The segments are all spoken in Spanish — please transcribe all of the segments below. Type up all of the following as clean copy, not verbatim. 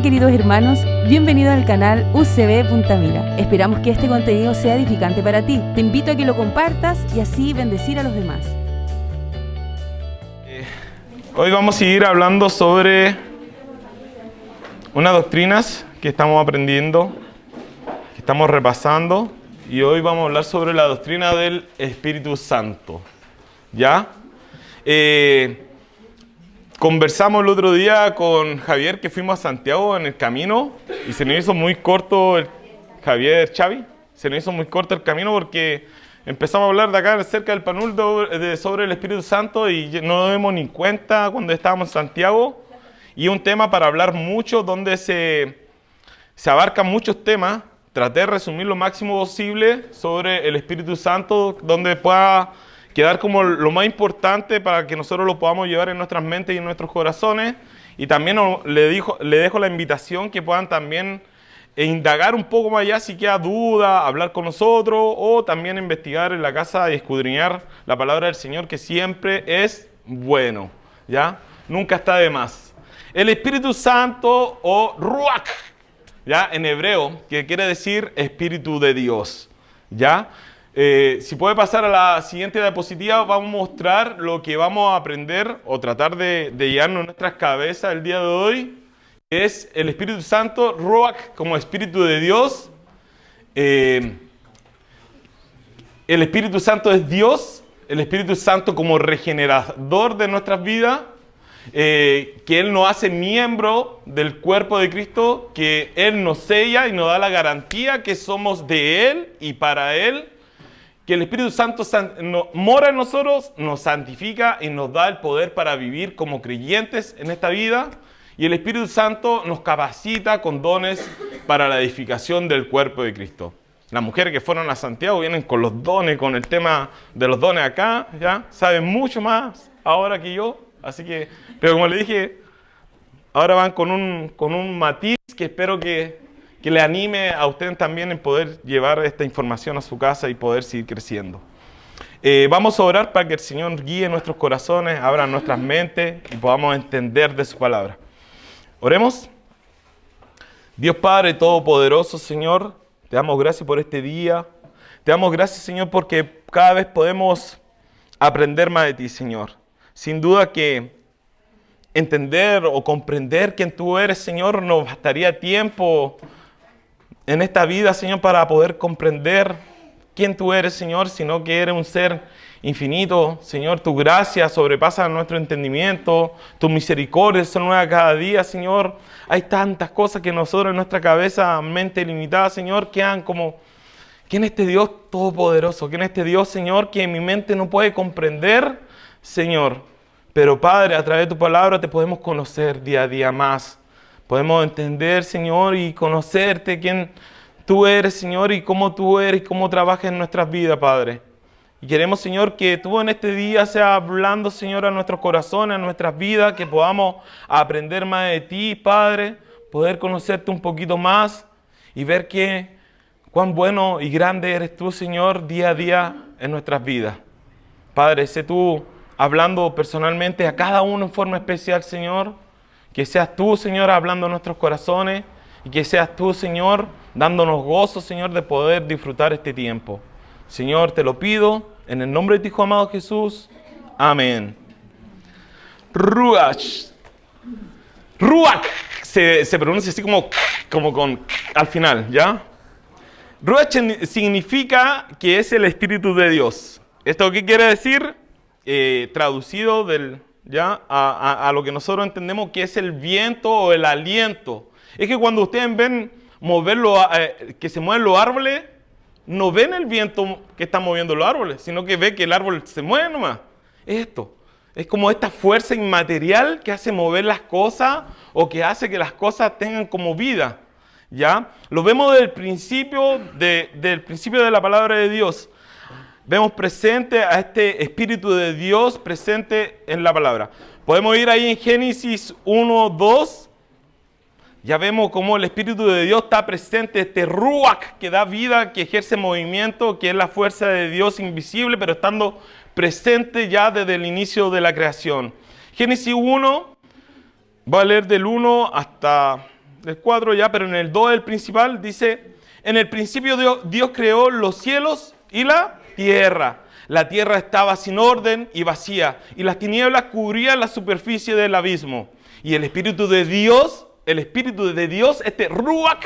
queridos hermanos, bienvenidos al canal UCB Punta Mira. Esperamos que este contenido sea edificante para ti. Te invito a que lo compartas y así bendecir a los demás. Hoy vamos a seguir hablando sobre unas doctrinas que estamos aprendiendo, que estamos repasando, y hoy vamos a hablar sobre la doctrina del Espíritu Santo. ¿Ya? Conversamos el otro día con Javier, que fuimos a Santiago en el camino, y se nos hizo muy corto, Javier Xavi, se nos hizo muy corto el camino porque empezamos a hablar de acá acerca del panel sobre el Espíritu Santo y no nos dimos ni cuenta cuando estábamos en Santiago. Y es un tema para hablar mucho, donde se abarcan muchos temas. Traté de resumir lo máximo posible sobre el Espíritu Santo, donde pueda quedar como lo más importante para que nosotros lo podamos llevar en nuestras mentes y en nuestros corazones. Y también le dejo la invitación que puedan también indagar un poco más allá si queda duda, hablar con nosotros, o también investigar en la casa y escudriñar la palabra del Señor, que siempre es bueno, ¿ya? Nunca está de más. El Espíritu Santo, o Ruach, ¿ya? En hebreo, que quiere decir Espíritu de Dios, ¿ya? Si puede pasar a la siguiente diapositiva, vamos a mostrar lo que vamos a aprender o tratar de llevarnos en nuestras cabezas el día de hoy. Es el Espíritu Santo, Ruach, como Espíritu de Dios. El Espíritu Santo es Dios, el Espíritu Santo como regenerador de nuestras vidas, que Él nos hace miembro del cuerpo de Cristo, que Él nos sella y nos da la garantía que somos de Él y para Él, que el Espíritu Santo mora en nosotros, nos santifica y nos da el poder para vivir como creyentes en esta vida. Y el Espíritu Santo nos capacita con dones para la edificación del cuerpo de Cristo. Las mujeres que fueron a Santiago vienen con los dones, con el tema de los dones acá, ¿ya? Saben mucho más ahora que yo. Así que, pero como le dije, ahora van con un matiz que espero que le anime a ustedes también en poder llevar esta información a su casa y poder seguir creciendo. Vamos a orar para que el Señor guíe nuestros corazones, abra nuestras mentes y podamos entender de su palabra. Oremos. Dios Padre Todopoderoso, Señor, te damos gracias por este día. Te damos gracias, Señor, porque cada vez podemos aprender más de ti, Señor. Sin duda que entender o comprender quién tú eres, Señor, nos bastaría tiempo en esta vida, Señor, para poder comprender quién tú eres, Señor, sino que eres un ser infinito. Señor, tu gracia sobrepasa nuestro entendimiento, tus misericordias son nuevas cada día, Señor. Hay tantas cosas que nosotros en nuestra cabeza, mente limitada, Señor, quedan como, ¿quién es este Dios todopoderoso? ¿Quién es este Dios, Señor, que mi mente no puede comprender, Señor? Pero, Padre, a través de tu palabra te podemos conocer día a día más. Podemos entender, Señor, y conocerte quién tú eres, Señor, y cómo trabajas en nuestras vidas, Padre. Y queremos, Señor, que tú en este día seas hablando, Señor, a nuestros corazones, a nuestras vidas, que podamos aprender más de ti, Padre, poder conocerte un poquito más y ver cuán bueno y grande eres tú, Señor, día a día en nuestras vidas. Padre, sé tú hablando personalmente a cada uno en forma especial, Señor. Que seas tú, Señor, hablando a nuestros corazones y que seas tú, Señor, dándonos gozo, Señor, de poder disfrutar este tiempo. Señor, te lo pido en el nombre de tu Hijo amado Jesús. Amén. Ruach. Ruach se pronuncia así como con al final, ¿ya? Ruach significa que es el Espíritu de Dios. ¿Esto qué quiere decir? Traducido ¿ya? A lo que nosotros entendemos que es el viento o el aliento. Es que cuando ustedes ven que se mueven los árboles, no ven el viento que está moviendo los árboles, sino que ve que el árbol se mueve nomás. Es como esta fuerza inmaterial que hace mover las cosas o que hace que las cosas tengan como vida, ¿ya? Lo vemos desde el principio de la palabra de Dios. Vemos presente a este Espíritu de Dios presente en la palabra. Podemos ir ahí en Génesis 1, 2. Ya vemos cómo el Espíritu de Dios está presente, este Ruach que da vida, que ejerce movimiento, que es la fuerza de Dios invisible, pero estando presente ya desde el inicio de la creación. Génesis 1, va a leer del 1 hasta del 4 ya, pero en el 2 el principal dice, en el principio Dios creó los cielos y la tierra. La tierra estaba sin orden y vacía, y las tinieblas cubrían la superficie del abismo. Y el Espíritu de Dios, este Ruach,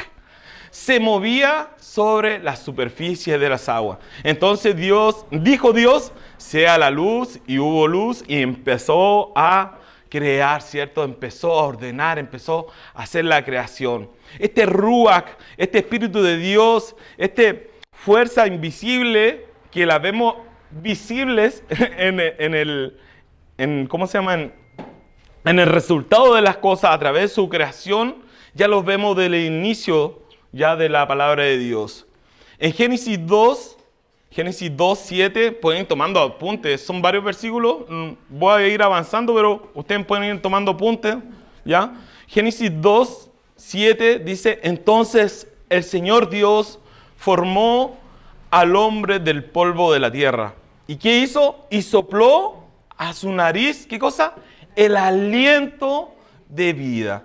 se movía sobre la superficie de las aguas. Entonces dijo Dios, sea la luz, y hubo luz, y empezó a crear, ¿cierto? Empezó a ordenar, empezó a hacer la creación. Este Ruach, este Espíritu de Dios, esta fuerza invisible que la vemos visibles ¿cómo se llama? En el resultado de las cosas a través de su creación, ya los vemos desde el inicio ya de la palabra de Dios. En Génesis 2, 7, pueden ir tomando apuntes, son varios versículos, voy a ir avanzando, pero ustedes pueden ir tomando apuntes, ¿ya? Génesis 2, 7 dice, entonces el Señor Dios formó al hombre del polvo de la tierra. ¿Y qué hizo? Y sopló a su nariz, ¿qué cosa? El aliento de vida.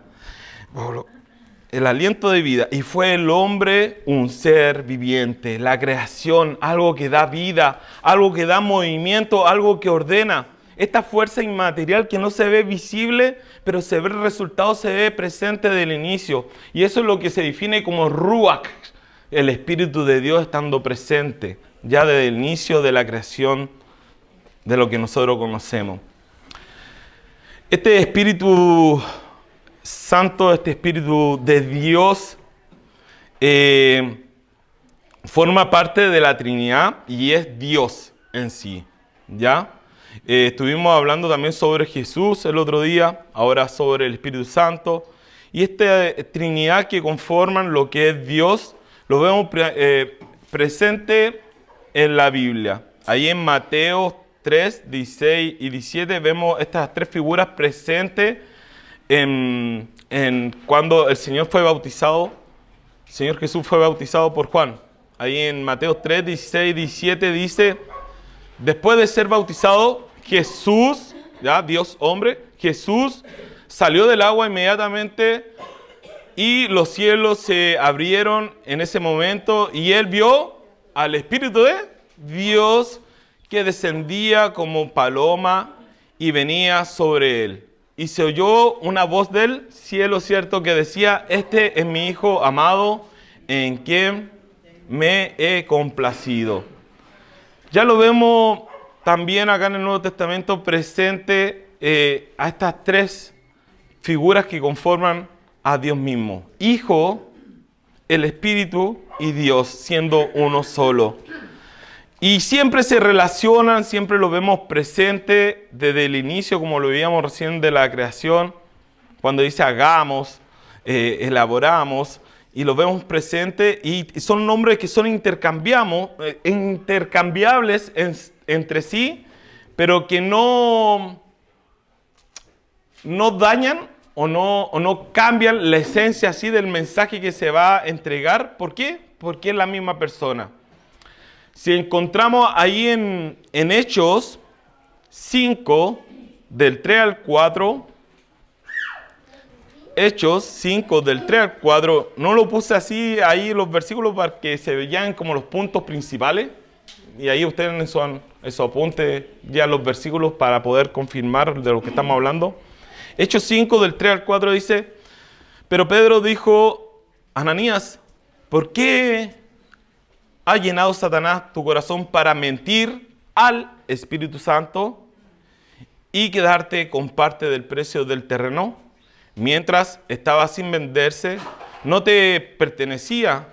El aliento de vida. Y fue el hombre un ser viviente. La creación, algo que da vida, algo que da movimiento, algo que ordena. Esta fuerza inmaterial que no se ve visible, pero se ve el resultado, se ve presente del inicio. Y eso es lo que se define como Ruach, el Espíritu de Dios estando presente, ya desde el inicio de la creación de lo que nosotros conocemos. Este Espíritu Santo, este Espíritu de Dios, forma parte de la Trinidad y es Dios en sí, ¿ya? Estuvimos hablando también sobre Jesús el otro día, ahora sobre el Espíritu Santo. Y esta Trinidad que conforman lo que es Dios, lo vemos presente en la Biblia. Ahí en Mateo 3, 16 y 17 vemos estas tres figuras presentes en cuando el Señor fue bautizado. El Señor Jesús fue bautizado por Juan. Ahí en Mateo 3, 16 y 17 dice, después de ser bautizado, Jesús, ya Dios hombre, Jesús salió del agua inmediatamente y los cielos se abrieron en ese momento y él vio al Espíritu de Dios que descendía como paloma y venía sobre él. Y se oyó una voz del cielo, ¿cierto?, que decía, este es mi Hijo amado, en quien me he complacido. Ya lo vemos también acá en el Nuevo Testamento presente a estas tres figuras que conforman a Dios mismo. Hijo, el Espíritu y Dios, siendo uno solo. Y siempre se relacionan, siempre lo vemos presente desde el inicio, como lo veíamos recién de la creación, cuando dice hagamos, elaboramos, y lo vemos presente, y son nombres que son intercambiables entre sí, pero que no dañan o no cambian la esencia así del mensaje que se va a entregar. ¿Por qué? Porque es la misma persona. Si encontramos ahí en Hechos 5, del 3 al 4, Hechos 5, del 3 al 4, no lo puse así ahí los versículos para que se vean como los puntos principales, y ahí ustedes en eso apunte ya los versículos para poder confirmar de lo que estamos hablando. Hechos 5, del 3 al 4 dice, pero Pedro dijo, Ananías, ¿por qué ha llenado Satanás tu corazón para mentir al Espíritu Santo y quedarte con parte del precio del terreno? Mientras estaba sin venderse, no te pertenecía,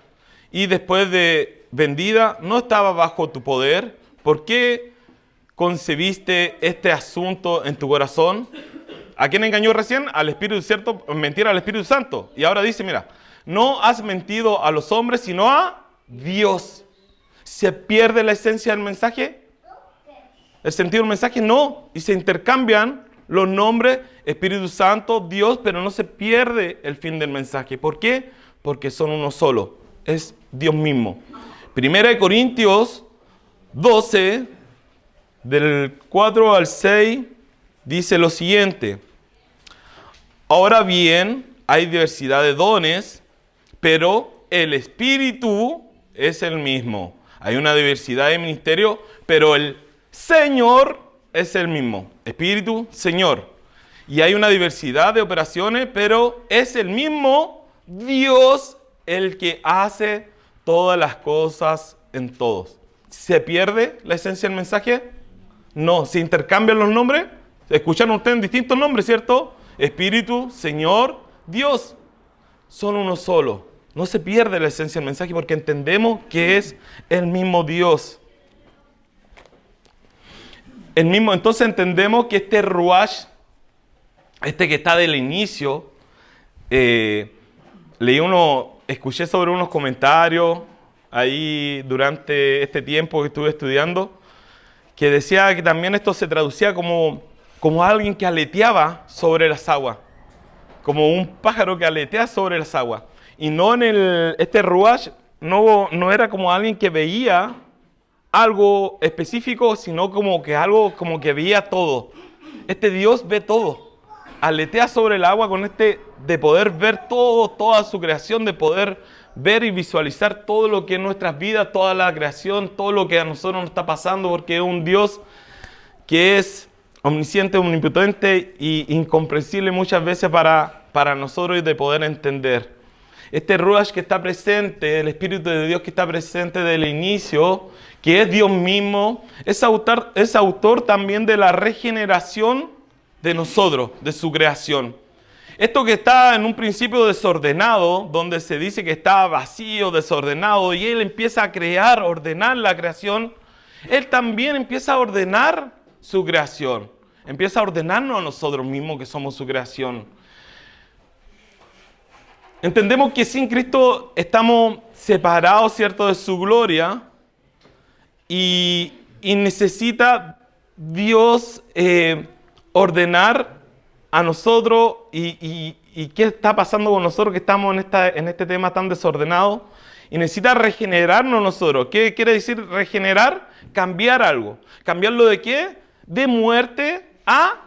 y después de vendida no estaba bajo tu poder. ¿Por qué concebiste este asunto en tu corazón? ¿A quién engañó recién? Al Espíritu, ¿cierto? Mentir al Espíritu Santo. Y ahora dice, mira, no has mentido a los hombres, sino a Dios. ¿Se pierde la esencia del mensaje? ¿El sentido del mensaje? No. Y se intercambian los nombres Espíritu Santo, Dios, pero no se pierde el fin del mensaje. ¿Por qué? Porque son uno solo. Es Dios mismo. 1 Corintios 12, del 4 al 6, dice lo siguiente. Ahora bien, hay diversidad de dones, pero el Espíritu es el mismo. Hay una diversidad de ministerios, pero el Señor es el mismo. Espíritu, Señor. Y hay una diversidad de operaciones, pero es el mismo Dios el que hace todas las cosas en todos. ¿Se pierde la esencia del mensaje? No. ¿Se intercambian los nombres? ¿Escuchan ustedes distintos nombres, cierto? Espíritu, Señor, Dios. Son uno solo. No se pierde la esencia del mensaje porque entendemos que es el mismo Dios. Entonces entendemos que este Ruach, que está del inicio, escuché sobre unos comentarios ahí durante este tiempo que estuve estudiando, que decía que también esto se traducía como alguien que aleteaba sobre las aguas, como un pájaro que aletea sobre las aguas. Y no este Ruach no era como alguien que veía algo específico, sino como que veía todo. Este Dios ve todo. Aletea sobre el agua con de poder ver todo, toda su creación, de poder ver y visualizar todo lo que es nuestras vidas, toda la creación, todo lo que a nosotros nos está pasando, porque es un Dios que es omnisciente, omnipotente e incomprensible muchas veces para nosotros y de poder entender. Este Ruach que está presente, el Espíritu de Dios que está presente desde el inicio, que es Dios mismo, es autor también de la regeneración de nosotros, de su creación. Esto que está en un principio desordenado, donde se dice que está vacío, desordenado, y Él empieza a crear, ordenar la creación, Él también empieza a ordenar su creación. Empieza a ordenarnos a nosotros mismos que somos su creación. Entendemos que sin Cristo estamos separados, ¿cierto?, de su gloria, y necesita Dios ordenar a nosotros y qué está pasando con nosotros que estamos en este tema tan desordenado, y necesita regenerarnos nosotros. ¿Qué quiere decir regenerar? Cambiar algo. ¿Cambiarlo de qué? De muerte a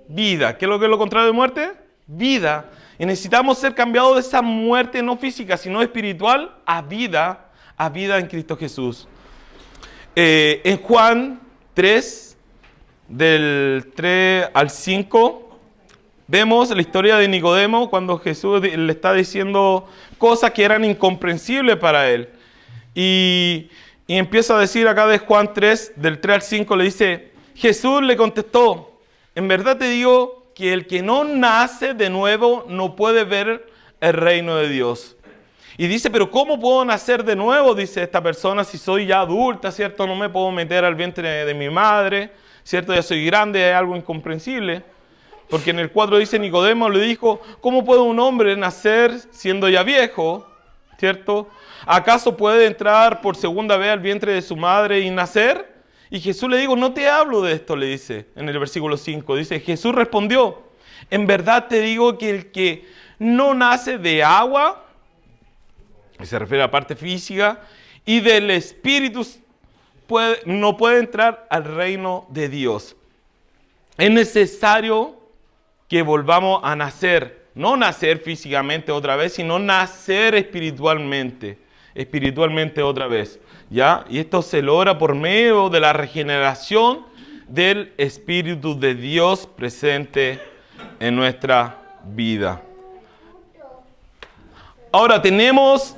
vida. ¿Qué es lo contrario de muerte? Vida. Y necesitamos ser cambiados de esa muerte no física, sino espiritual, a vida en Cristo Jesús. En Juan 3, del 3 al 5, vemos la historia de Nicodemo cuando Jesús le está diciendo cosas que eran incomprensibles para él. Y empieza a decir acá de Juan 3, del 3 al 5, le dice, Jesús le contestó, en verdad te digo que el que no nace de nuevo no puede ver el reino de Dios. Y dice, pero ¿cómo puedo nacer de nuevo? Dice esta persona, si soy ya adulta, ¿cierto? No me puedo meter al vientre de mi madre, ¿cierto? Ya soy grande, es algo incomprensible. Porque en el 4 dice, Nicodemo le dijo, ¿cómo puede un hombre nacer siendo ya viejo? ¿Cierto? ¿Acaso puede entrar por segunda vez al vientre de su madre y nacer? Y Jesús le dijo, no te hablo de esto, le dice en el versículo 5. Dice, Jesús respondió, en verdad te digo que el que no nace de agua, y se refiere a la parte física, y del Espíritu no puede entrar al reino de Dios. Es necesario que volvamos a nacer, no nacer físicamente otra vez, sino nacer espiritualmente otra vez. ¿Ya? Y esto se logra por medio de la regeneración del Espíritu de Dios presente en nuestra vida. Ahora tenemos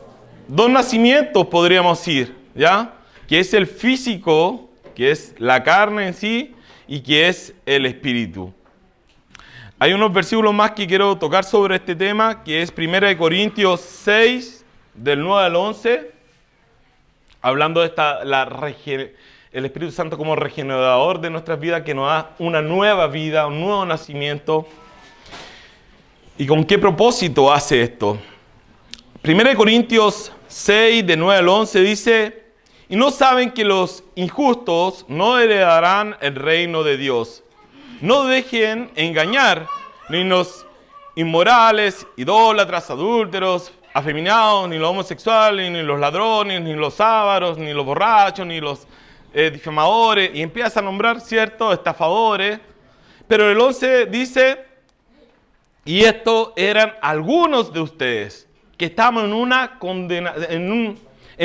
dos nacimientos, podríamos decir, ¿ya? Que es el físico, que es la carne en sí, y que es el espíritu. Hay unos versículos más que quiero tocar sobre este tema, que es 1 Corintios 6, del 9 al 11, hablando de el Espíritu Santo como regenerador de nuestras vidas, que nos da una nueva vida, un nuevo nacimiento. ¿Y con qué propósito hace esto? 1 Corintios 6, de 9 al 11, dice, y no saben que los injustos no heredarán el reino de Dios. No dejen engañar, ni los inmorales, idólatras, adúlteros, afeminados, ni los homosexuales, ni los ladrones, ni los ávaros, ni los borrachos, ni los difamadores, y empieza a nombrar, ¿cierto?, estafadores. Pero el 11 dice, Y estos eran algunos de ustedes que estaban en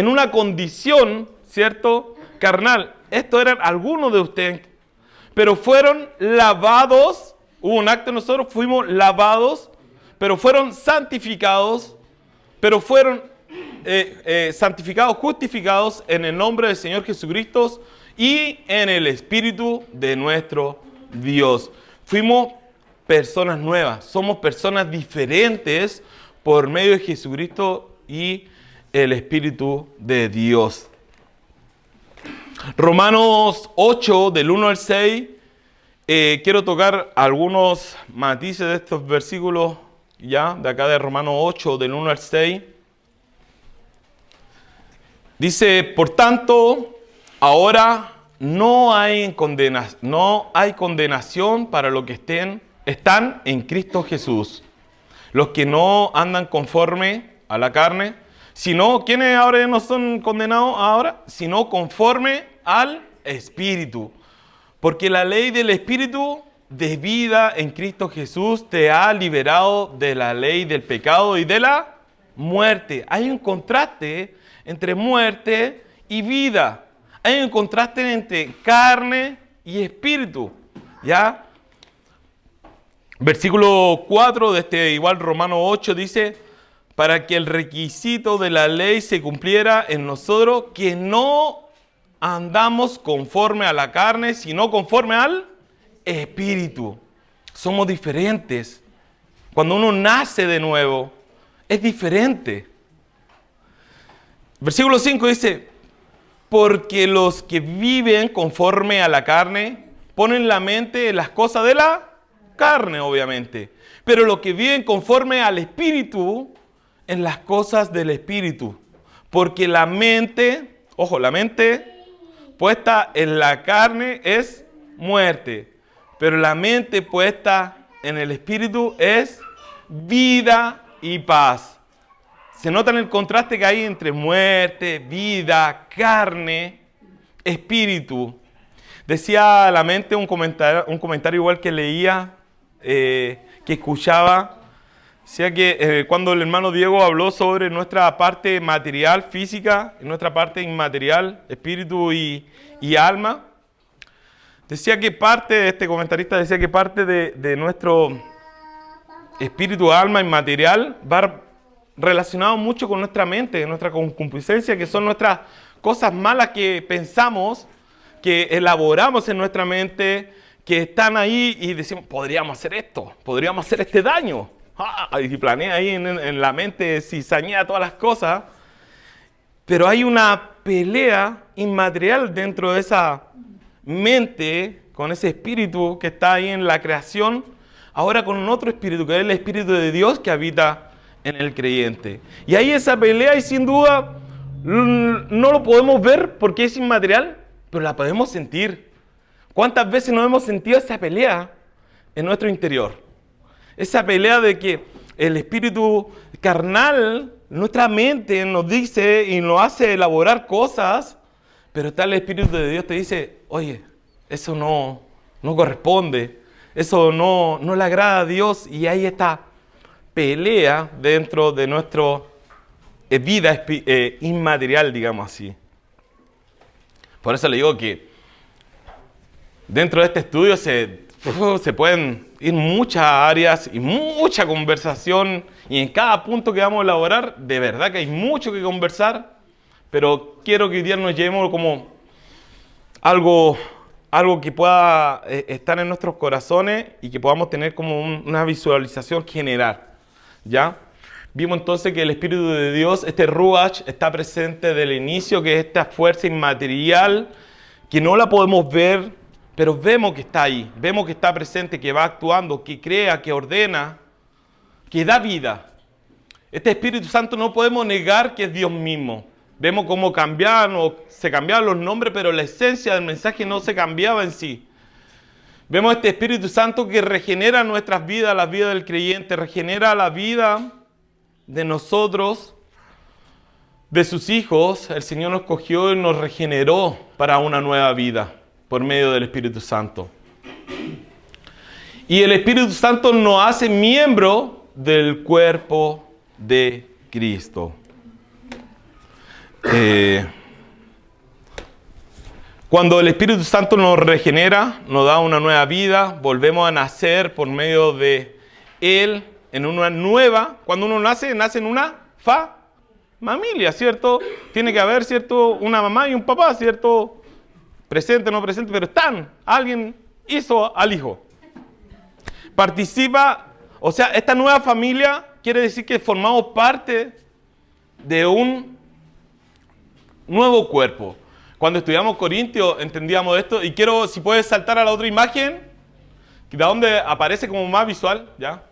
una condición, ¿cierto?, carnal. Estos eran algunos de ustedes, pero fueron lavados. Hubo un acto, nosotros fuimos lavados, pero fueron santificados, santificados, justificados en el nombre del Señor Jesucristo y en el Espíritu de nuestro Dios. Fuimos personas nuevas, somos personas diferentes por medio de Jesucristo y el Espíritu de Dios. Romanos 8, del 1 al 6, quiero tocar algunos matices de estos versículos, ya, de acá de Romanos 8, del 1 al 6. Dice, por tanto, ahora no hay condenación para los que están en Cristo Jesús. Los que no andan conforme a la carne, sino, ¿quiénes ahora no son condenados ahora? Sino conforme al Espíritu. Porque la ley del Espíritu de vida en Cristo Jesús te ha liberado de la ley del pecado y de la muerte. Hay un contraste entre muerte y vida. Hay un contraste entre carne y espíritu. ¿Ya? Versículo 4 de este igual Romano 8 dice, para que el requisito de la ley se cumpliera en nosotros, que no andamos conforme a la carne, sino conforme al espíritu. Somos diferentes. Cuando uno nace de nuevo, es diferente. Versículo 5 dice, porque los que viven conforme a la carne, ponen la mente en las cosas de la carne, obviamente. Pero los que viven conforme al espíritu, en las cosas del espíritu. Porque la mente, ojo, la mente puesta en la carne es muerte, pero la mente puesta en el espíritu es vida y paz. Se nota en el contraste que hay entre muerte, vida, carne, espíritu. Decía la mente un comentario igual que leía, que escuchaba. Decía que cuando el hermano Diego habló sobre nuestra parte material, física, y nuestra parte inmaterial, espíritu y alma, decía que este comentarista decía que parte de nuestro espíritu, alma inmaterial va relacionado mucho con nuestra mente, nuestra concupiscencia, que son nuestras cosas malas que pensamos, que elaboramos en nuestra mente, que están ahí y decimos, podríamos hacer esto, podríamos hacer este daño. Y planea ahí en la mente, cizañea todas las cosas. Pero hay una pelea inmaterial dentro de esa mente, con ese espíritu que está ahí en la creación, ahora con un otro espíritu, que es el Espíritu de Dios que habita en el creyente. Y ahí esa pelea, y sin duda, no lo podemos ver porque es inmaterial, pero la podemos sentir. ¿Cuántas veces nos hemos sentido esa pelea en nuestro interior? Esa pelea de que el espíritu carnal, nuestra mente nos dice y nos hace elaborar cosas, pero está el Espíritu de Dios, te dice, oye, eso no corresponde, eso no le agrada a Dios, y hay esta pelea dentro de nuestra vida inmaterial, digamos así. Por eso le digo que dentro de este estudio se pueden ir muchas áreas y mucha conversación, y en cada punto que vamos a elaborar, de verdad que hay mucho que conversar, pero quiero que hoy día nos llevemos como algo que pueda estar en nuestros corazones y que podamos tener como una visualización general, ¿ya? Vimos entonces que el Espíritu de Dios, este Ruach, está presente desde el inicio, que es esta fuerza inmaterial, que no la podemos ver, pero vemos que está ahí, vemos que está presente, que va actuando, que crea, que ordena, que da vida. Este Espíritu Santo no podemos negar que es Dios mismo. Vemos cómo se cambiaban los nombres, pero la esencia del mensaje no se cambiaba en sí. Vemos este Espíritu Santo que regenera nuestras vidas, la vida del creyente, regenera la vida de nosotros, de sus hijos. El Señor nos cogió y nos regeneró para una nueva vida por medio del Espíritu Santo. Y el Espíritu Santo nos hace miembro del cuerpo de Cristo. Cuando el Espíritu Santo nos regenera, nos da una nueva vida, volvemos a nacer por medio de Él en una nueva. Cuando uno nace en una familia, ¿cierto? Tiene que haber, ¿cierto? Una mamá y un papá, ¿cierto? Presente, no presente, pero están. Alguien hizo al hijo. Participa, o sea, esta nueva familia quiere decir que formamos parte de un nuevo cuerpo. Cuando estudiamos Corintios entendíamos esto, y quiero, si puedes saltar a la otra imagen, de donde aparece como más visual, ¿ya?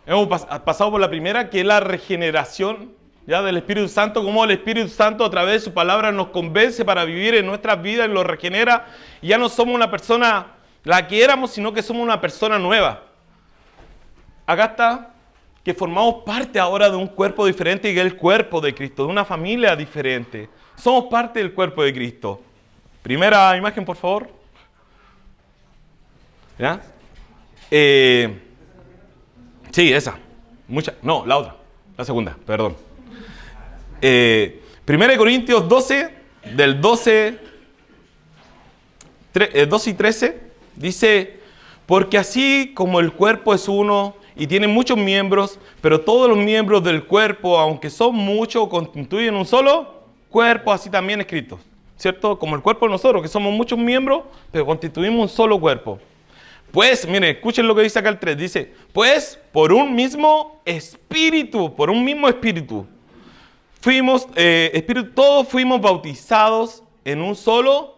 Hemos pasado por la primera, que es la regeneración, ¿ya? Del Espíritu Santo, como el Espíritu Santo a través de su palabra nos convence para vivir en nuestras vidas y lo regenera, y ya no somos una persona la que éramos, sino que somos una persona nueva. Acá está, que formamos parte ahora de un cuerpo diferente, que es el cuerpo de Cristo, de una familia diferente. Somos parte del cuerpo de Cristo. Primera imagen, por favor. ¿Ya? Sí, esa. No, la otra. La segunda, perdón. 1 Corintios 12, del 12 y 13, dice: porque así como el cuerpo es uno y tiene muchos miembros, pero todos los miembros del cuerpo, aunque son muchos, constituyen un solo cuerpo, así también es Cristo, ¿cierto? Como el cuerpo de nosotros, que somos muchos miembros, pero constituimos un solo cuerpo. Pues, miren, escuchen lo que dice acá el 3, dice: pues por un mismo espíritu, todos fuimos bautizados en un solo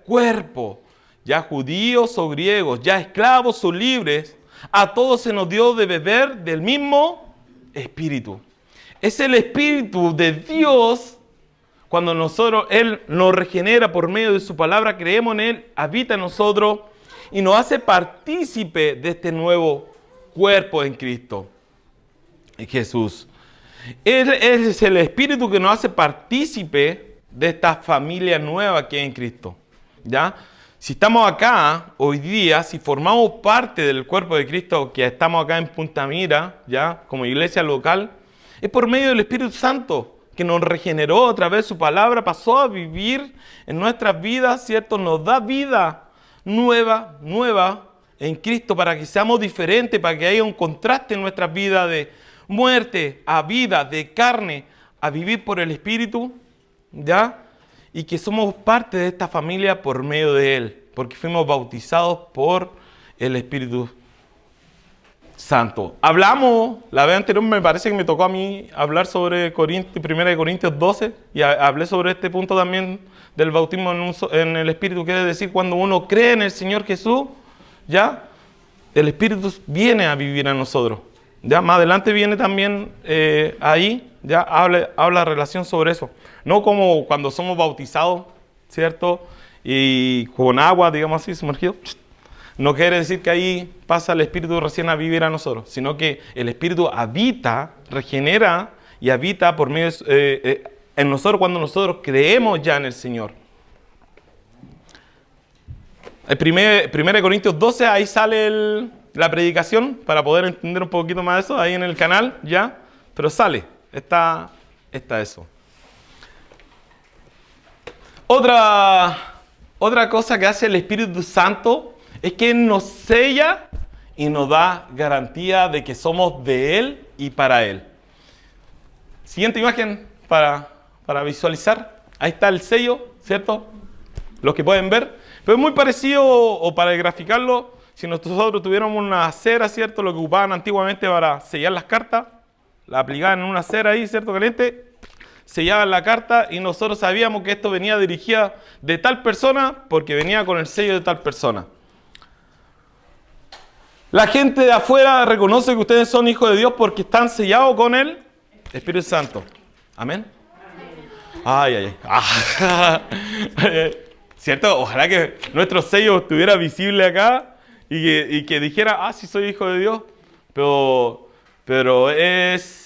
cuerpo, ya judíos o griegos, ya esclavos o libres, a todos se nos dio de beber del mismo espíritu. Es el Espíritu de Dios. Cuando Él nos regenera por medio de su palabra, creemos en Él, habita en nosotros y nos hace partícipe de este nuevo cuerpo en Cristo, en Jesús. Él es el Espíritu que nos hace partícipe de esta familia nueva que es en Cristo, ¿ya? Si estamos acá hoy día, si formamos parte del cuerpo de Cristo, que estamos acá en Punta Mira, ¿ya? Como iglesia local, es por medio del Espíritu Santo, que nos regeneró a través de su palabra, pasó a vivir en nuestras vidas, ¿cierto? Nos da vida nueva en Cristo para que seamos diferentes, para que haya un contraste en nuestras vidas de muerte a vida, de carne a vivir por el Espíritu, ¿ya? Y que somos parte de esta familia por medio de Él, porque fuimos bautizados por el Espíritu Santo. Hablamos, la vez anterior me parece que me tocó a mí hablar sobre 1 Corintios 12, y hablé sobre este punto también del bautismo en el Espíritu, quiere decir cuando uno cree en el Señor Jesús, ¿ya? El Espíritu viene a vivir en nosotros. Ya más adelante viene también ahí, ya habla relación sobre eso. No como cuando somos bautizados, ¿cierto? Y con agua, digamos así, sumergido. No quiere decir que ahí pasa el Espíritu recién a vivir a nosotros, sino que el Espíritu habita, regenera y habita por medio en nosotros cuando nosotros creemos ya en el Señor. El 1 Corintios 12, ahí sale la predicación, para poder entender un poquito más de eso, ahí en el canal, ya. Pero sale, está eso. Otra cosa que hace el Espíritu Santo es que nos sella y nos da garantía de que somos de Él y para Él. Siguiente imagen para visualizar. Ahí está el sello, ¿cierto? Los que pueden ver. Pero es muy parecido, o para graficarlo, si nosotros tuviéramos una cera, ¿cierto? Lo que ocupaban antiguamente para sellar las cartas, la aplicaban en una cera ahí, ¿cierto? Caliente, sellaban la carta y nosotros sabíamos que esto venía dirigida de tal persona porque venía con el sello de tal persona. La gente de afuera reconoce que ustedes son hijos de Dios porque están sellados con el Espíritu Santo. ¿Amén? Ay. ¿Cierto? Ojalá que nuestro sello estuviera visible acá y que dijera, sí soy hijo de Dios. Pero es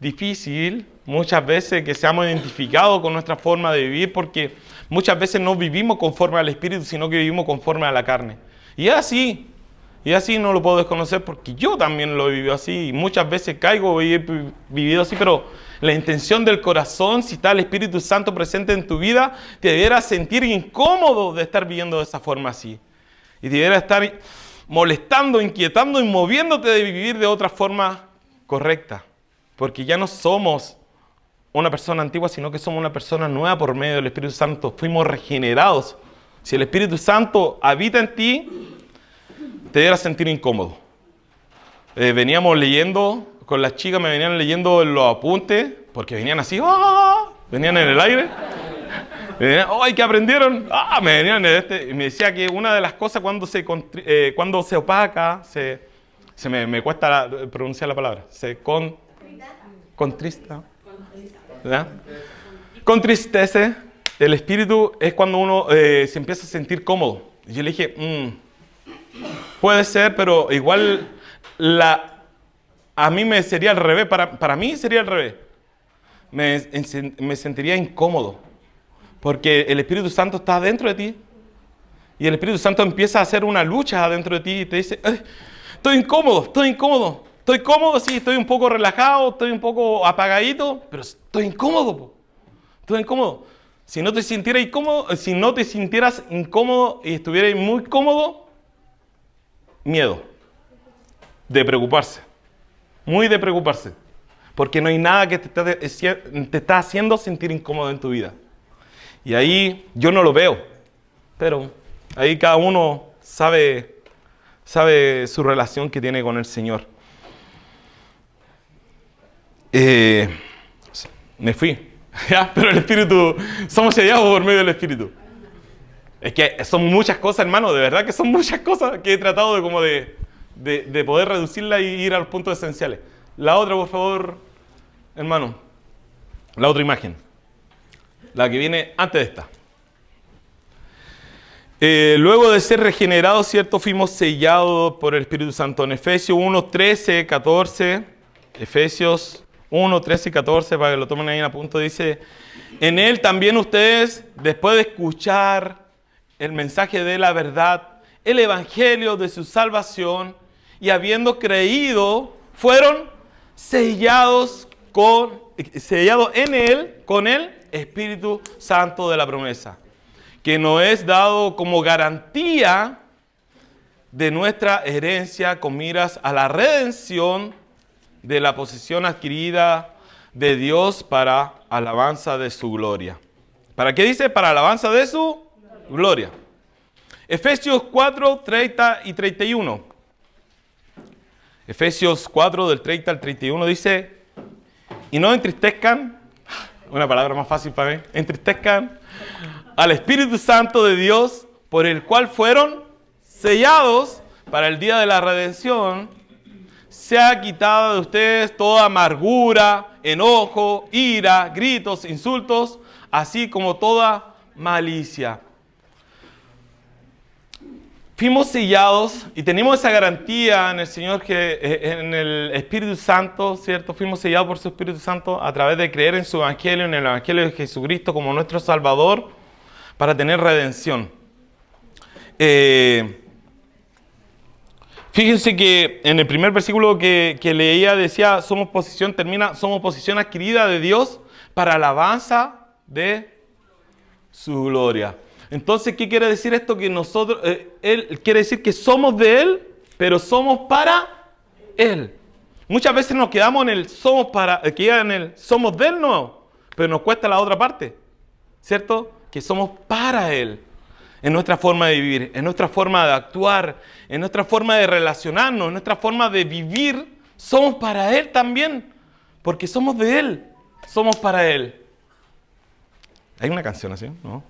difícil muchas veces que seamos identificados con nuestra forma de vivir, porque muchas veces no vivimos conforme al Espíritu, sino que vivimos conforme a la carne. Y así no lo puedo desconocer porque yo también lo he vivido así. Y muchas veces caigo y he vivido así, pero la intención del corazón, si está el Espíritu Santo presente en tu vida, te deberás sentir incómodo de estar viviendo de esa forma así. Y te deberás estar molestando, inquietando y moviéndote de vivir de otra forma correcta. Porque ya no somos una persona antigua, sino que somos una persona nueva por medio del Espíritu Santo. Fuimos regenerados. Si el Espíritu Santo habita en ti, te deberás sentir incómodo. Veníamos leyendo, con las chicas me venían leyendo los apuntes, porque venían así, ¡ah! Venían en el aire. ¡Ay, qué aprendieron! ¡Ah! Me venían y me decía que una de las cosas cuando se opaca, me cuesta pronunciar la palabra, contrista, ¿verdad? Contristece el espíritu es cuando uno se empieza a sentir cómodo. Y yo le dije, puede ser, pero igual a mí me sería al revés, para mí sería al revés. Me sentiría incómodo, porque el Espíritu Santo está dentro de ti, y el Espíritu Santo empieza a hacer una lucha dentro de ti y te dice, estoy incómodo, sí, estoy un poco relajado, estoy un poco apagadito, pero estoy incómodo, Si no te sintieras incómodo y estuvieras muy cómodo, miedo, de preocuparse, muy de preocuparse, porque no hay nada que te está haciendo sentir incómodo en tu vida. Y ahí yo no lo veo, pero ahí cada uno sabe su relación que tiene con el Señor. Me fui, ¿ya? Pero el Espíritu, somos sellados por medio del Espíritu. Es que son muchas cosas, hermano, de verdad que son muchas cosas que he tratado de poder reducirla y ir a los puntos esenciales. La otra, por favor, hermano, la otra imagen, la que viene antes de esta. Luego de ser regenerados, ¿cierto? Fuimos sellados por el Espíritu Santo. En Efesios 1, 13, 14, Efesios 1, 13 y 14, para que lo tomen ahí en apunto, dice, en él también ustedes, después de escuchar el mensaje de la verdad, el evangelio de su salvación, y habiendo creído, fueron sellados en él, con el Espíritu Santo de la promesa, que nos es dado como garantía de nuestra herencia con miras a la redención de la posesión adquirida de Dios para alabanza de su gloria. ¿Para qué dice? Para alabanza de su gloria. Efesios 4, 30 y 31. Efesios 4, del 30 al 31 dice, y no entristezcan, una palabra más fácil para mí, entristezcan al Espíritu Santo de Dios, por el cual fueron sellados para el día de la redención. Sea quitada de ustedes toda amargura, enojo, ira, gritos, insultos, así como toda malicia. Fuimos sellados y tenemos esa garantía en el Señor, en el Espíritu Santo, ¿cierto? Fuimos sellados por su Espíritu Santo a través de creer en su Evangelio, en el Evangelio de Jesucristo como nuestro Salvador, para tener redención. Fíjense que en el primer versículo que leía decía, somos posesión adquirida de Dios para alabanza de su gloria. Entonces, ¿qué quiere decir esto? Que nosotros, Él quiere decir que somos de Él, pero somos para Él. Muchas veces nos quedamos en el somos de Él, no, pero nos cuesta la otra parte, ¿cierto? Que somos para Él. En nuestra forma de vivir, en nuestra forma de actuar, en nuestra forma de relacionarnos, en nuestra forma de vivir, somos para Él también, porque somos de Él, somos para Él. Hay una canción así, ¿no?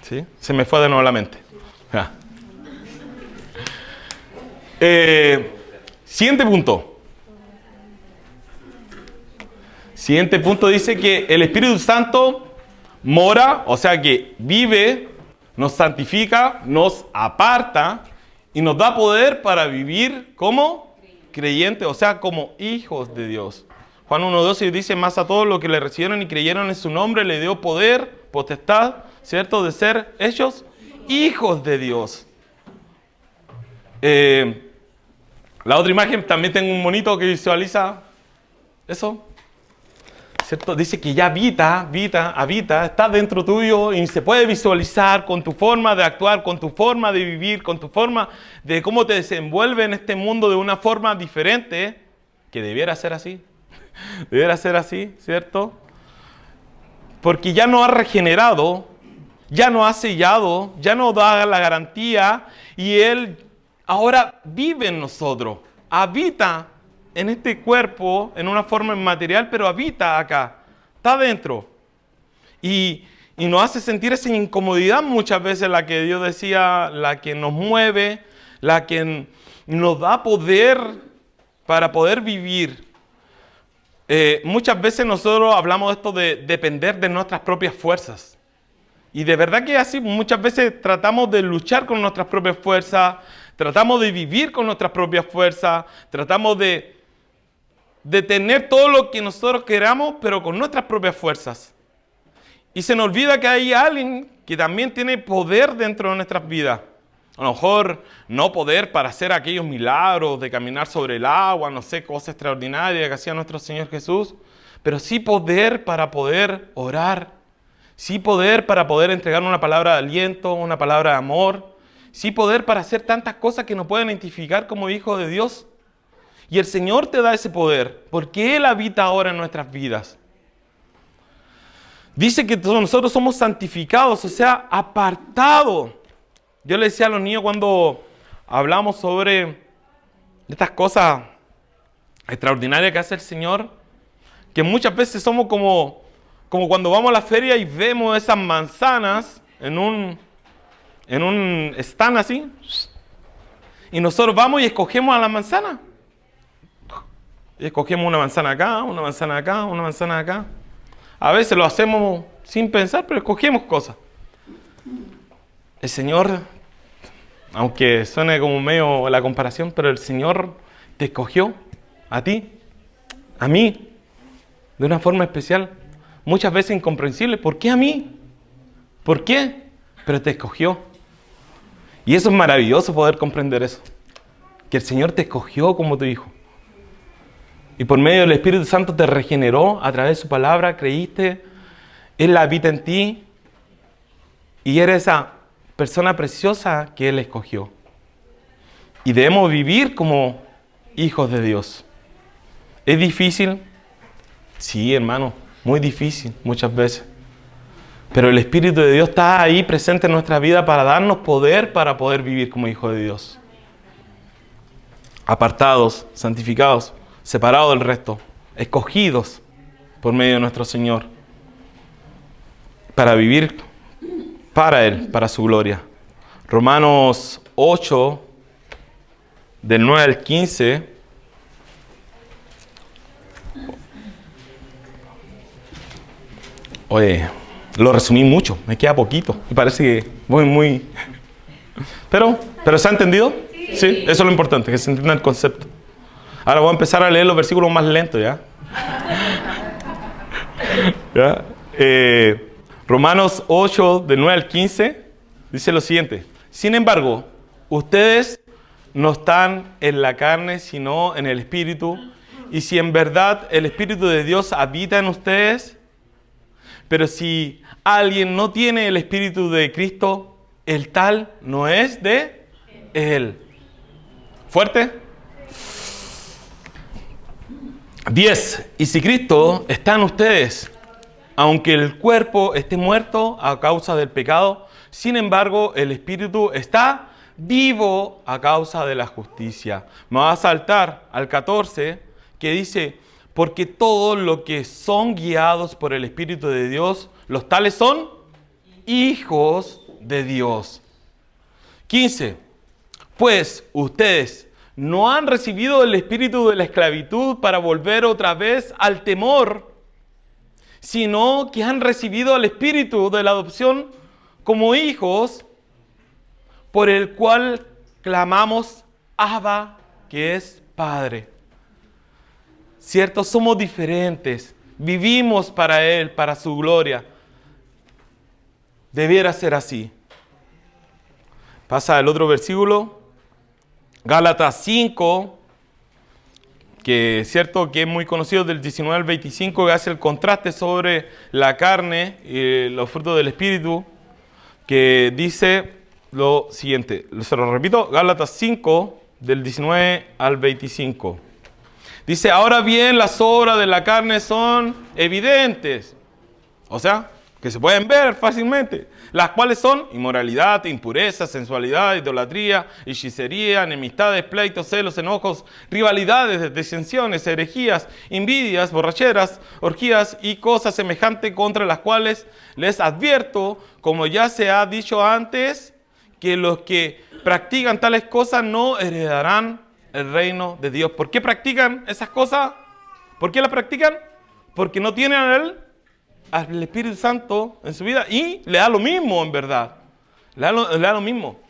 ¿Sí? Se me fue de nuevo la mente. Siguiente punto. Siguiente punto dice que el Espíritu Santo mora, o sea que vive, nos santifica, nos aparta y nos da poder para vivir como creyentes, o sea, como hijos de Dios. Juan 1:12 dice, más a todos los que le recibieron y creyeron en su nombre, le dio poder, potestad, ¿cierto?, de ser hechos hijos de Dios. La otra imagen, también tengo un monito que visualiza eso, ¿cierto? Dice que ya habita, está dentro tuyo y se puede visualizar con tu forma de actuar, con tu forma de vivir, con tu forma de cómo te desenvuelves en este mundo de una forma diferente, que debiera ser así, ¿cierto? Porque ya nos ha regenerado, ya nos ha sellado, ya nos da la garantía y Él ahora vive en nosotros, habita en este cuerpo en una forma inmaterial, pero habita acá, está dentro. Y nos hace sentir esa incomodidad muchas veces, la que Dios decía, la que nos mueve, la que nos da poder para poder vivir. Muchas veces nosotros hablamos de esto de depender de nuestras propias fuerzas. Y de verdad que es así, muchas veces tratamos de luchar con nuestras propias fuerzas, tratamos de vivir con nuestras propias fuerzas, tratamos de tener todo lo que nosotros queramos, pero con nuestras propias fuerzas. Y se nos olvida que hay alguien que también tiene poder dentro de nuestras vidas. A lo mejor no poder para hacer aquellos milagros de caminar sobre el agua, no sé, cosas extraordinarias que hacía nuestro Señor Jesús, pero sí poder para poder orar, sí poder para poder entregar una palabra de aliento, una palabra de amor, sí poder para hacer tantas cosas que nos pueden identificar como hijos de Dios. Y el Señor te da ese poder, porque Él habita ahora en nuestras vidas. Dice que nosotros somos santificados, o sea, apartados. Yo le decía a los niños cuando hablamos sobre estas cosas extraordinarias que hace el Señor, que muchas veces somos como cuando vamos a la feria y vemos esas manzanas en un stand así, y nosotros vamos y escogemos a la manzana. Y escogemos una manzana acá, una manzana acá, una manzana acá. A veces lo hacemos sin pensar, pero escogemos cosas. El Señor, aunque suene como medio la comparación, pero el Señor te escogió a ti, a mí, de una forma especial. Muchas veces incomprensible. ¿Por qué a mí? ¿Por qué? Pero te escogió. Y eso es maravilloso poder comprender eso. Que el Señor te escogió como tu hijo. Y por medio del Espíritu Santo te regeneró a través de su palabra, creíste, Él habita en ti y eres esa persona preciosa que Él escogió. Y debemos vivir como hijos de Dios. ¿Es difícil? Sí, hermano, muy difícil muchas veces. Pero el Espíritu de Dios está ahí presente en nuestra vida para darnos poder para poder vivir como hijos de Dios. Apartados, santificados, separados del resto, escogidos por medio de nuestro Señor para vivir para Él, para su gloria. Romanos 8, del 9 al 15. Oye, lo resumí mucho, me queda poquito y parece que voy muy... ¿Pero se ha entendido? Sí, eso es lo importante, que se entienda el concepto. Ahora voy a empezar a leer los versículos más lentos, ¿ya? ¿Ya? Romanos 8, del 9 al 15, dice lo siguiente. Sin embargo, ustedes no están en la carne, sino en el Espíritu. Y si en verdad el Espíritu de Dios habita en ustedes, pero si alguien no tiene el Espíritu de Cristo, el tal no es de Él. ¿Fuerte? 10. Y si Cristo está en ustedes, aunque el cuerpo esté muerto a causa del pecado, sin embargo el Espíritu está vivo a causa de la justicia. Me va a saltar al 14, que dice, porque todos los que son guiados por el Espíritu de Dios, los tales son hijos de Dios. 15. Pues ustedes no han recibido el espíritu de la esclavitud para volver otra vez al temor, sino que han recibido el espíritu de la adopción como hijos, por el cual clamamos Abba, que es Padre. ¿Cierto? Somos diferentes, vivimos para Él, para su gloria. Debiera ser así. Pasa el otro versículo. Gálatas 5, que es cierto que es muy conocido, del 19 al 25, que hace el contraste sobre la carne y los frutos del Espíritu, que dice lo siguiente. Se lo repito, Gálatas 5, del 19 al 25. Dice, ahora bien, las obras de la carne son evidentes. O sea, que se pueden ver fácilmente. Las cuales son inmoralidad, impureza, sensualidad, idolatría, hechicería, enemistades, pleitos, celos, enojos, rivalidades, disensiones, herejías, envidias, borracheras, orgías y cosas semejantes, contra las cuales les advierto, como ya se ha dicho antes, que los que practican tales cosas no heredarán el reino de Dios. ¿Por qué practican esas cosas? ¿Por qué las practican? Porque no tienen al Espíritu Santo en su vida y le da lo mismo, en verdad. Le da lo mismo.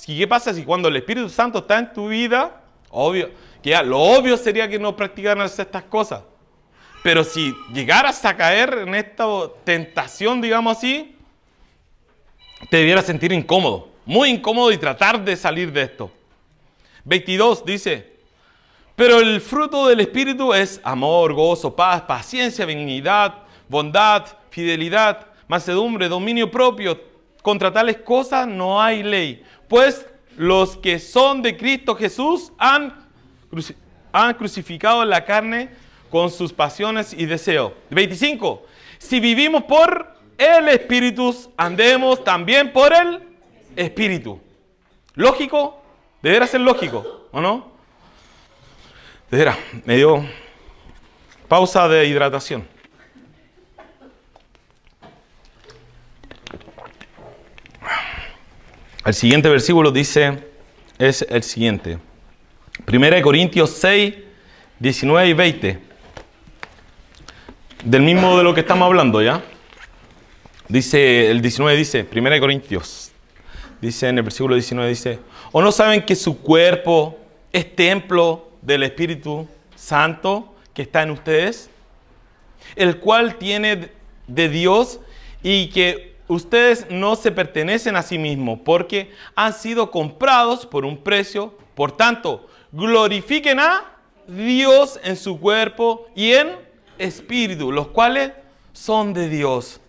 ¿Qué pasa si cuando el Espíritu Santo está en tu vida? Obvio, que ya, lo obvio sería que no practicaran estas cosas. Pero si llegaras a caer en esta tentación, digamos así, te debieras sentir incómodo, muy incómodo, y tratar de salir de esto. 22 dice, pero el fruto del Espíritu es amor, gozo, paz, paciencia, benignidad, bondad, fidelidad, mansedumbre, dominio propio. Contra tales cosas no hay ley. Pues los que son de Cristo Jesús han crucificado la carne con sus pasiones y deseos. 25. Si vivimos por el Espíritu, andemos también por el Espíritu. ¿Lógico? Debería ser lógico, ¿o no? Debería. Me dio pausa de hidratación. El siguiente versículo dice, es el siguiente. 1 Corintios 6, 19 y 20. Del mismo de lo que estamos hablando, ¿ya? Dice, el 19 dice, 1 Corintios, dice en el versículo 19, dice, ¿o no saben que su cuerpo es templo del Espíritu Santo que está en ustedes? El cual tiene de Dios, y que ustedes no se pertenecen a sí mismos, porque han sido comprados por un precio. Por tanto, glorifiquen a Dios en su cuerpo y en espíritu, los cuales son de Dios.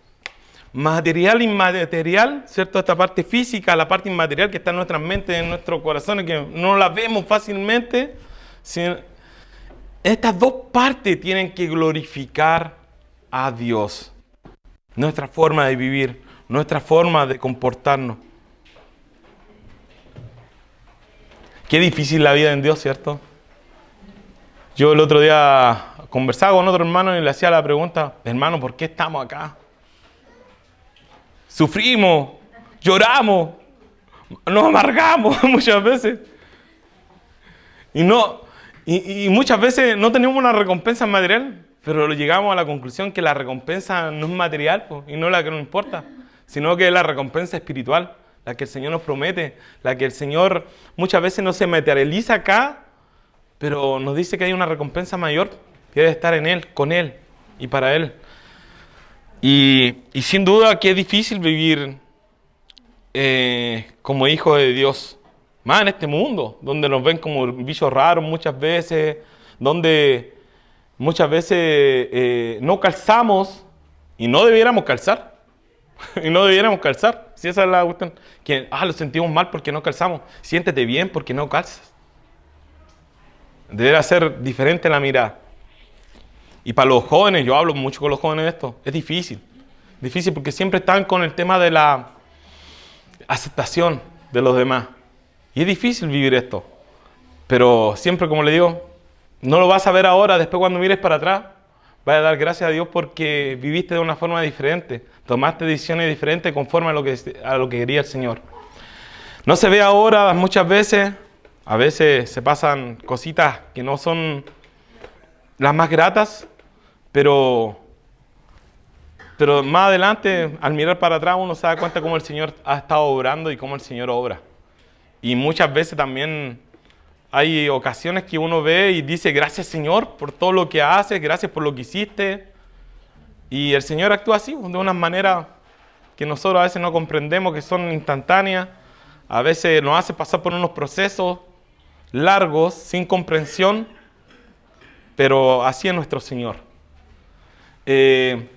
Material, inmaterial, ¿cierto? Esta parte física, la parte inmaterial que está en nuestras mentes, en nuestros corazones, que no la vemos fácilmente. Estas dos partes tienen que glorificar a Dios. Nuestra forma de vivir, nuestra forma de comportarnos. Qué difícil la vida en Dios, ¿cierto? Yo el otro día conversaba con otro hermano y le hacía la pregunta, hermano, ¿por qué estamos acá? Sufrimos, lloramos, nos amargamos muchas veces. Y muchas veces no tenemos una recompensa material, pero llegamos a la conclusión que la recompensa no es material, y no la que nos importa, sino que es la recompensa espiritual, la que el Señor nos promete, la que el Señor muchas veces no se materializa acá, pero nos dice que hay una recompensa mayor, que debe estar en Él, con Él y para Él. Y sin duda que es difícil vivir como hijo de Dios, más en este mundo, donde nos ven como bichos raros muchas veces, donde muchas veces no calzamos y no debiéramos calzar. Y no debiéramos calzar. Si esa es la cuestión. Que lo sentimos mal porque no calzamos. Siéntete bien porque no calzas. Debería ser diferente la mirada. Y para los jóvenes, yo hablo mucho con los jóvenes de esto, es difícil. Difícil porque siempre están con el tema de la aceptación de los demás. Y es difícil vivir esto. Pero siempre, como le digo, no lo vas a ver ahora, después cuando mires para atrás, vas a dar gracias a Dios porque viviste de una forma diferente, tomaste decisiones diferentes conforme a lo que quería el Señor. No se ve ahora muchas veces, a veces se pasan cositas que no son las más gratas, pero más adelante, al mirar para atrás, uno se da cuenta cómo el Señor ha estado obrando y cómo el Señor obra. Y muchas veces también hay ocasiones que uno ve y dice, gracias Señor por todo lo que haces, gracias por lo que hiciste. Y el Señor actúa así, de una manera que nosotros a veces no comprendemos, que son instantáneas. A veces nos hace pasar por unos procesos largos, sin comprensión, pero así es nuestro Señor. El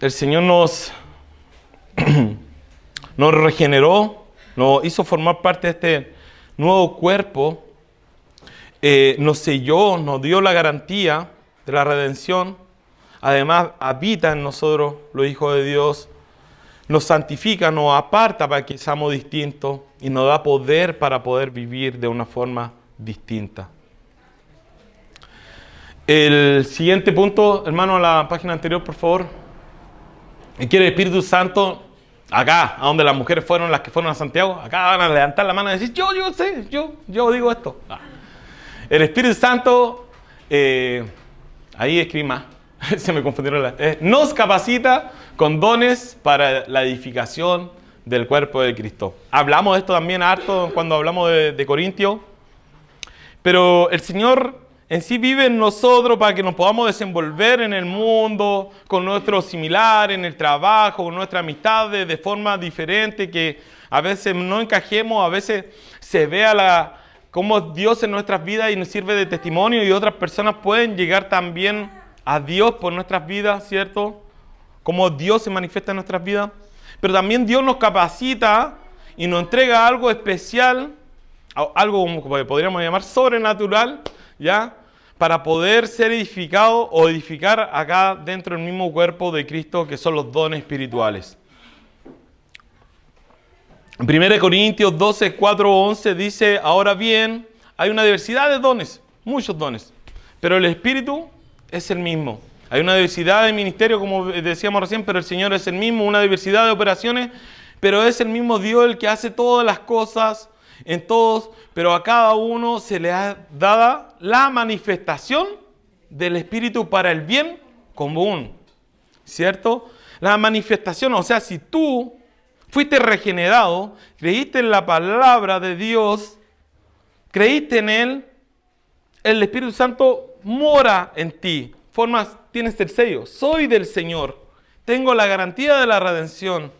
Señor nos regeneró, nos hizo formar parte de este nuevo cuerpo, nos selló, nos dio la garantía de la redención. Además, habita en nosotros, los hijos de Dios, nos santifica, nos aparta para que seamos distintos y nos da poder para poder vivir de una forma distinta. El siguiente punto, hermano, a la página anterior, por favor. Quiere el Espíritu Santo, acá, a donde las mujeres fueron, las que fueron a Santiago, acá van a levantar la mano y decir, yo sé, yo digo esto. El Espíritu Santo, ahí escribí más, se me confundieron nos capacita con dones para la edificación del cuerpo de Cristo. Hablamos de esto también harto cuando hablamos de Corintios, pero el Señor en sí vive en nosotros para que nos podamos desenvolver en el mundo, con nuestros similares, en el trabajo, con nuestras amistades, de forma diferente, que a veces no encajemos, a veces se vea cómo Dios en nuestras vidas y nos sirve de testimonio, y otras personas pueden llegar también a Dios por nuestras vidas, ¿cierto? Cómo Dios se manifiesta en nuestras vidas. Pero también Dios nos capacita y nos entrega algo especial, algo como podríamos llamar sobrenatural, ¿ya? Para poder ser edificado o edificar acá dentro del mismo cuerpo de Cristo, que son los dones espirituales. En 1 Corintios 12, 4, 11 dice, ahora bien, hay una diversidad de dones, muchos dones, pero el Espíritu es el mismo. Hay una diversidad de ministerios, como decíamos recién, pero el Señor es el mismo, una diversidad de operaciones, pero es el mismo Dios el que hace todas las cosas en todos, pero a cada uno se le ha dada la manifestación del Espíritu para el bien común, ¿cierto? La manifestación, o sea, si tú fuiste regenerado, creíste en la palabra de Dios, creíste en Él, el Espíritu Santo mora en ti. Tienes el sello, soy del Señor, tengo la garantía de la redención.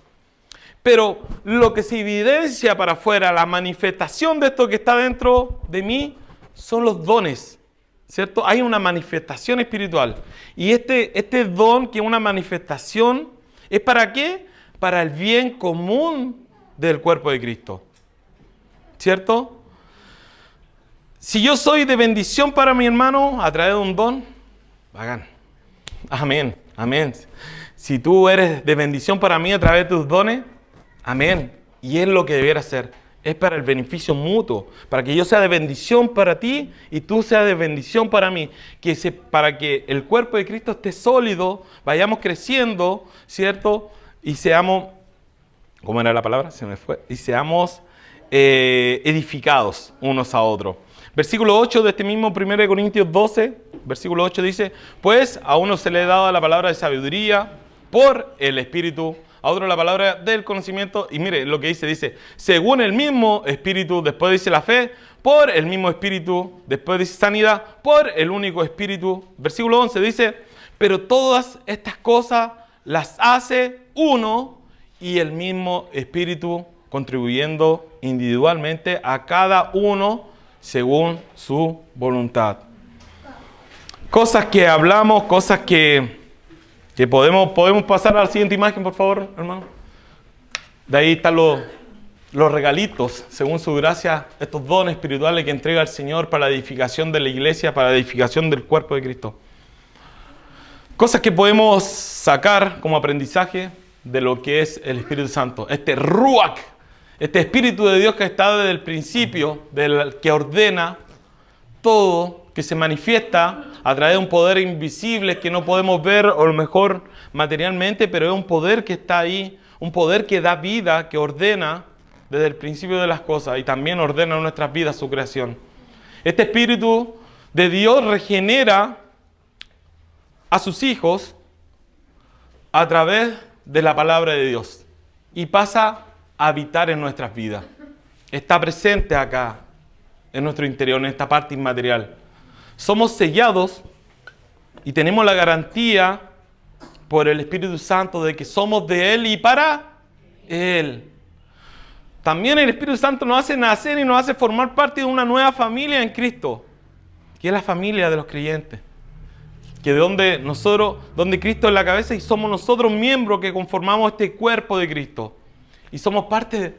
Pero lo que se evidencia para afuera, la manifestación de esto que está dentro de mí, son los dones, ¿cierto? Hay una manifestación espiritual. Y este don, que es una manifestación, ¿es para qué? Para el bien común del cuerpo de Cristo, ¿cierto? Si yo soy de bendición para mi hermano a través de un don, hagan. Amén, amén. Si tú eres de bendición para mí a través de tus dones, amén. Y es lo que debiera ser. Es para el beneficio mutuo. Para que yo sea de bendición para ti y tú seas de bendición para mí. Para que el cuerpo de Cristo esté sólido, vayamos creciendo, ¿cierto? Y seamos, ¿cómo era la palabra? Se me fue. Y seamos edificados unos a otros. Versículo 8 de este mismo 1 Corintios 12, versículo 8 dice, pues a uno se le ha dado la palabra de sabiduría por el Espíritu, a otro la palabra del conocimiento, y mire lo que dice, según el mismo Espíritu, después dice la fe, por el mismo Espíritu, después dice sanidad, por el único Espíritu. Versículo 11 dice, pero todas estas cosas las hace uno y el mismo Espíritu, contribuyendo individualmente a cada uno según su voluntad. Cosas que hablamos, cosas que podemos pasar a la siguiente imagen, por favor, hermano. De ahí están los regalitos, según su gracia, estos dones espirituales que entrega el Señor para la edificación de la iglesia, para la edificación del cuerpo de Cristo. Cosas que podemos sacar como aprendizaje de lo que es el Espíritu Santo. Este Ruach, este Espíritu de Dios que está desde el principio, que ordena todo, que se manifiesta a través de un poder invisible que no podemos ver, o a lo mejor materialmente, pero es un poder que está ahí, un poder que da vida, que ordena desde el principio de las cosas y también ordena en nuestras vidas su creación. Este Espíritu de Dios regenera a sus hijos a través de la palabra de Dios y pasa a habitar en nuestras vidas. Está presente acá, en nuestro interior, en esta parte inmaterial. Somos sellados y tenemos la garantía por el Espíritu Santo de que somos de Él y para Él. también el Espíritu Santo nos hace nacer y nos hace formar parte de una nueva familia en Cristo, que es la familia de los creyentes. Que donde Cristo es la cabeza y somos nosotros miembros que conformamos este cuerpo de Cristo. Y somos parte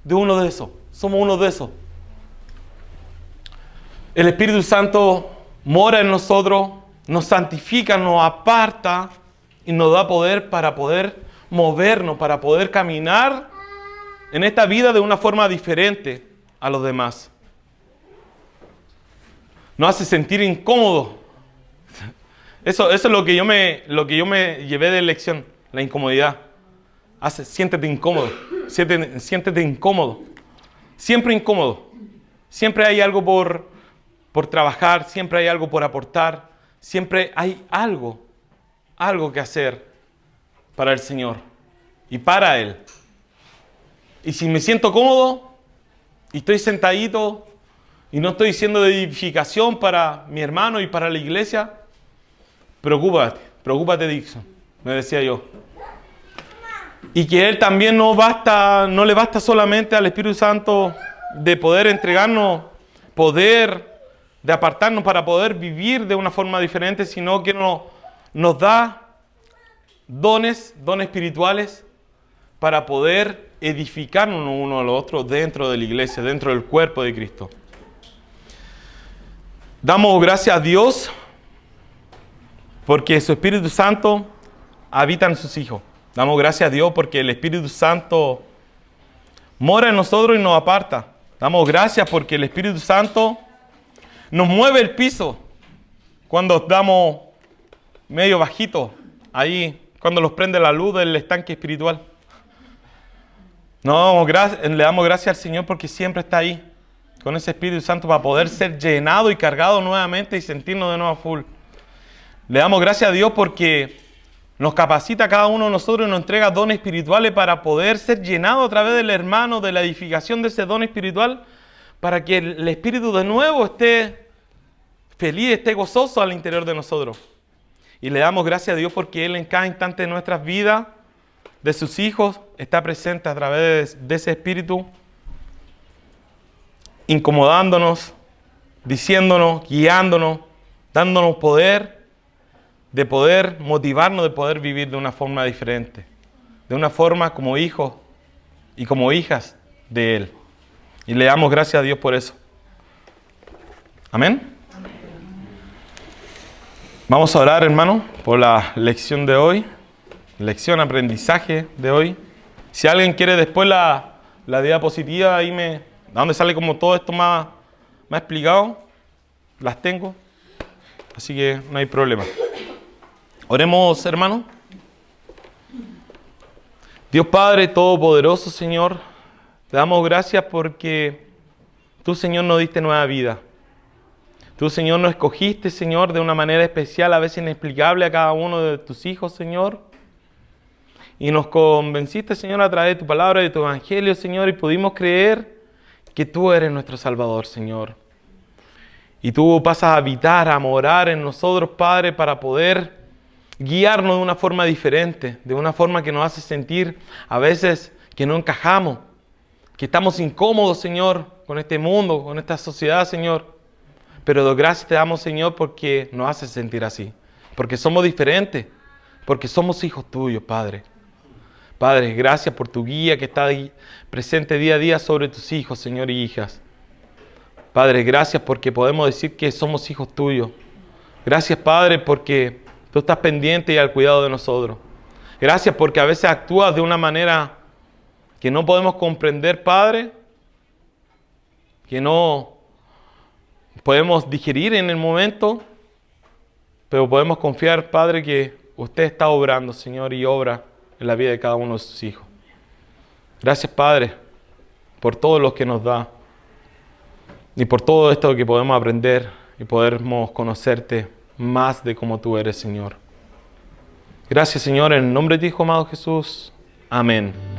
de uno de esos. Somos uno de esos. El Espíritu Santo mora en nosotros, nos santifica, nos aparta y nos da poder para poder movernos, para poder caminar en esta vida de una forma diferente a los demás. Nos hace sentir incómodos. Eso es lo que yo me llevé de lección, la incomodidad. Siéntete incómodo, siéntete incómodo. Siempre incómodo. Siempre hay algo por trabajar, siempre hay algo por aportar, siempre hay algo que hacer para el Señor y para Él. Y si me siento cómodo y estoy sentadito y no estoy siendo de edificación para mi hermano y para la iglesia, preocúpate, Dixon, me decía yo. Y que Él también no le basta solamente al Espíritu Santo de poder entregarnos poder, de apartarnos para poder vivir de una forma diferente, sino que nos da dones espirituales para poder edificarnos uno a los otros dentro de la iglesia, dentro del cuerpo de Cristo. Damos gracias a Dios porque su Espíritu Santo habita en sus hijos. Damos gracias a Dios porque el Espíritu Santo mora en nosotros y nos aparta. Damos gracias porque el Espíritu Santo nos mueve el piso cuando estamos medio bajitos, ahí cuando nos prende la luz del estanque espiritual. Le damos gracias al Señor porque siempre está ahí, con ese Espíritu Santo para poder ser llenado y cargado nuevamente y sentirnos de nuevo full. Le damos gracias a Dios porque nos capacita a cada uno de nosotros y nos entrega dones espirituales para poder ser llenado a través del hermano, de la edificación de ese don espiritual, para que el Espíritu de nuevo esté feliz, esté gozoso al interior de nosotros. Y le damos gracias a Dios porque Él en cada instante de nuestras vidas, de sus hijos, está presente a través de ese Espíritu, incomodándonos, diciéndonos, guiándonos, dándonos poder, de poder motivarnos, de poder vivir de una forma diferente, de una forma como hijos y como hijas de Él. Y le damos gracias a Dios por eso. Amén. Vamos a orar, hermano, por la lección de hoy, aprendizaje de hoy. Si alguien quiere después la diapositiva, donde sale como todo esto más explicado, las tengo, así que no hay problema. Oremos, hermano. Dios Padre Todopoderoso, Señor, te damos gracias porque tú, Señor, nos diste nueva vida. Tú, Señor, nos escogiste, Señor, de una manera especial, a veces inexplicable a cada uno de tus hijos, Señor. Y nos convenciste, Señor, a través de tu palabra, de tu evangelio, Señor, y pudimos creer que tú eres nuestro Salvador, Señor. Y tú pasas a habitar, a morar en nosotros, Padre, para poder guiarnos de una forma diferente, de una forma que nos hace sentir a veces que no encajamos, que estamos incómodos, Señor, con este mundo, con esta sociedad, Señor. Pero gracias te damos, Señor, porque nos hace sentir así, porque somos diferentes, porque somos hijos tuyos, Padre. Padre, gracias por tu guía que está ahí presente día a día sobre tus hijos, Señor, y hijas. Padre, gracias porque podemos decir que somos hijos tuyos. Gracias, Padre, porque tú estás pendiente y al cuidado de nosotros. Gracias porque a veces actúas de una manera que no podemos comprender, Padre, que no podemos digerir en el momento, pero podemos confiar, Padre, que usted está obrando, Señor, y obra en la vida de cada uno de sus hijos. Gracias, Padre, por todo lo que nos da y por todo esto que podemos aprender y podemos conocerte más de cómo tú eres, Señor. Gracias, Señor, en el nombre de tu Hijo amado Jesús. Amén.